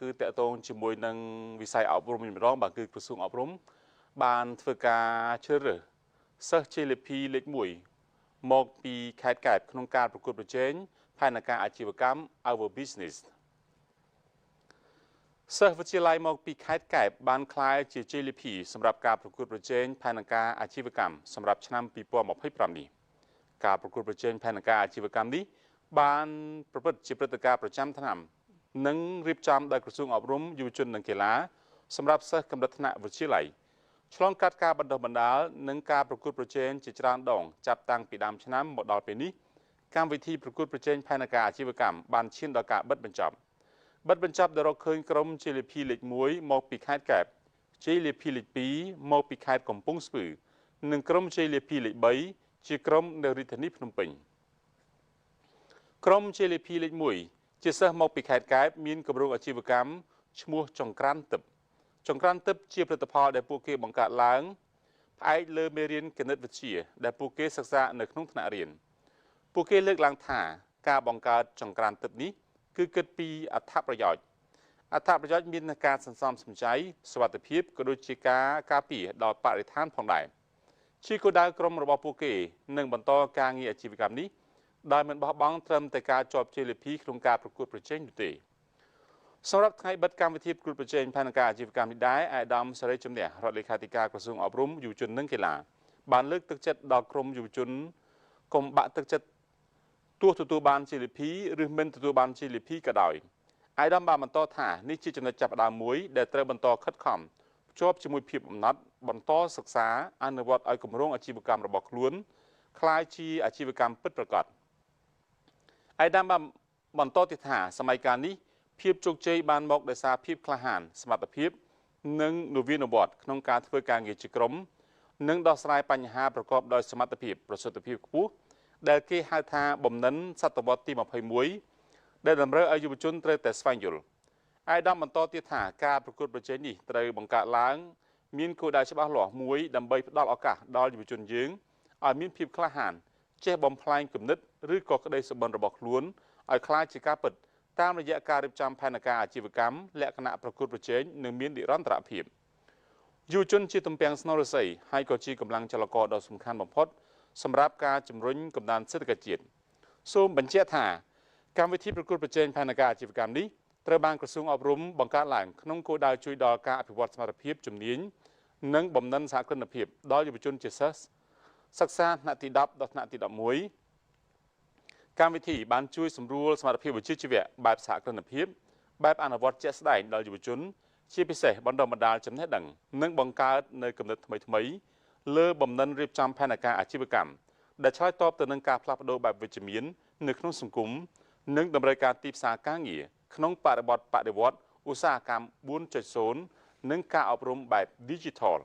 គឺតកតងជាមួយនឹងវិស័យអប់រំម្ដងបាទគឺក្រសួងអប់រំបានធ្វើការជ្រើសរើសសិស្សជេលីភីលេខ1មកពីខេត្តកែបក្នុងការប្រកួតប្រជែងផែនការអាជីវកម្ម Our Business សិស្សវិទ្យាល័យមកពីខេត្តកែបបានក្លាយជាជេលីភីសម្រាប់ការប្រកួតប្រជែងផែនការអាជីវកម្មសម្រាប់ឆ្នាំ2025នេះការប្រកួតប្រជែងផែនការអាជីវកម្មនេះបានប្រព្រឹត្តជាព្រឹត្តិការណ៍ប្រចាំឆ្នាំនិងរៀបចំដោយក្រសួងអប់រំយុវជននិងកីឡាសម្រាប់សិស្សកម្រិតថ្នាក់វិទ្យាល័យឆ្លងកាត់ការបណ្ដុះបណ្ដាលនិងការប្រកួតប្រជែងជាច្រើនដងចាប់តាំងពីដើមឆ្នាំមកដល់ពេលនេះកម្មវិធីប្រកួតប្រជែងផែនការអាជីវកម្មបានឈានដល់ការបិទបញ្ចប់ដែលរកឃើញក្រុមជេលីភីលេខ1មកពីខេត្តកែបជេលីភីលេខ2មកពីខេត្តកំពង់ស្ពឺនិងក្រុមជេលីភីលេខ3ជាក្រុមនៅរាជធានីភ្នំពេញក្រុមជេលីភីលេខ1ជាសិស្សមកពីខេត្តកែបមានគម្រោងអាជីវកម្មឈ្មោះចង្ក្រានទឹកចង្ក្រានទឹកជាផលិតផលដែលពួកគេបង្កើតឡើងផ្អែកលើមេរៀនគណិតវិទ្យាដែលពួកគេសិក្សានៅក្នុងថ្នាក់រៀនពួកគេលើកឡើងថាការបង្កើតចង្ក្រានទឹកនេះគឺគិតពីអត្ថប្រយោជន៍មានការសន្សំសំចៃសុវត្ថិភាពក៏ដូចជាការការពារដល់បរិស្ថានផងដែរជាគោលដៅក្រុមរបស់ពួកគេនឹងបន្តការងារអាជីវកម្មនេះដោយមិនបោះបង់ត្រឹមតែការជាប់ជេលីភីក្នុងការប្រកួតប្រជែងនោះទេសម្រាប់ថ្ងៃបិទកម្មវិធីប្រកួតប្រជែងផែនការអាជីវកម្មនេះដែរអាយដាមសេរីជំនះរដ្ឋលេខាធិការក្រសួងអប់រំយុវជននិងកីឡាបានលើកទឹកចិត្តដល់ក្រុមយុវជនកុំបាក់ទឹកចិត្តទោះទទួលបានជេលីភីឬមិនទទួលបានជេលីភីក៏ដោយអាយដាមបានបន្តថានេះជាចំណុចចាប់ផ្ដើមមួយដែលត្រូវបន្តខិតខំភ្ជាប់ជាមួយភាពអំណត់បន្តសិក្សាអនុវត្តឲ្យគម្រោងអាជីវកម្មរបស់ខ្លួនក្លាយជាអាជីវកម្មពិតប្រាកដអាយដាមបានបន្តទៀតថាសម័យកាលនេះភាពជោគជ័យបានមកដោយសារភាពក្លាហានសមត្ថភាពនិងនវានុវត្តន៍ក្នុងការធ្វើការងារជាក្រុមនិងដោះស្រាយបញ្ហាប្រកបដោយសមត្ថភាពប្រសិទ្ធភាពខ្ពស់ដែលគេហៅថាបំណិនសតវត្សទី21ដែលតម្រូវឲ្យយុវជនត្រូវតែស្វែងយល់អាយដាមបន្តទៀតថាការប្រកួតប្រជែងនេះត្រូវបង្កើតឡើងមានគោលដៅច្បាស់លាស់មួយដើម្បីផ្ដល់ឱកាសដល់យុវជនយើងឲ្យមានភាពក្លាហានចេះបំផ្លាញគំនិតឬក៏ក្តីសុបិនរបស់ខ្លួនឲ្យក្លាយជាការពិតតាមរយៈការរៀបចំផែនការអាជីវកម្មលក្ខណៈប្រកួតប្រជែងនិងមាននិរន្តរភាពយុវជនជាទំពាំងស្នូលរស័យហើយក៏ជាកម្លាំងចលករដ៏សំខាន់បំផុតសម្រាប់ការជំរុញកំណើនសេដ្ឋកិច្ចជាតិសូមបញ្ជាក់ថាកម្មវិធីប្រកួតប្រជែងផែនការអាជីវកម្មនេះត្រូវបានក្រសួងអប់រំបង្កើតឡើងក្នុងគោលដៅជួយដល់ការអភិវឌ្ឍសមត្ថភាពជំនាញនិងបំណិនសហគ្រិនភាពដល់យុវជនជាសិស្សសិក្សាថ្នាក់ទី10ដល់ថ្នាក់ទី11កម្មវិធីបានជួយសម្រួលសមត្ថភាពវិជ្ជាជីវៈបែបសហគ្រិនភាពបែបអនុវត្តជាក់ស្ដែងដល់យុវជនជាពិសេសបណ្ដុះបណ្ដាលចំណេះដឹងនិងបង្កើតនៅគំនិតថ្មីលើបំណិនរៀបចំផែនការអាជីវកម្មដែលឆ្លើយតបទៅនឹងការផ្លាស់ប្ដូរបែបវិជ្ជមាននៅក្នុងសង្គមនិងតម្រូវការទីផ្សារការងារក្នុងបរិបទបដិវត្តឧស្សាហកម្ម 4.0 និងការអប់រំបែប Digital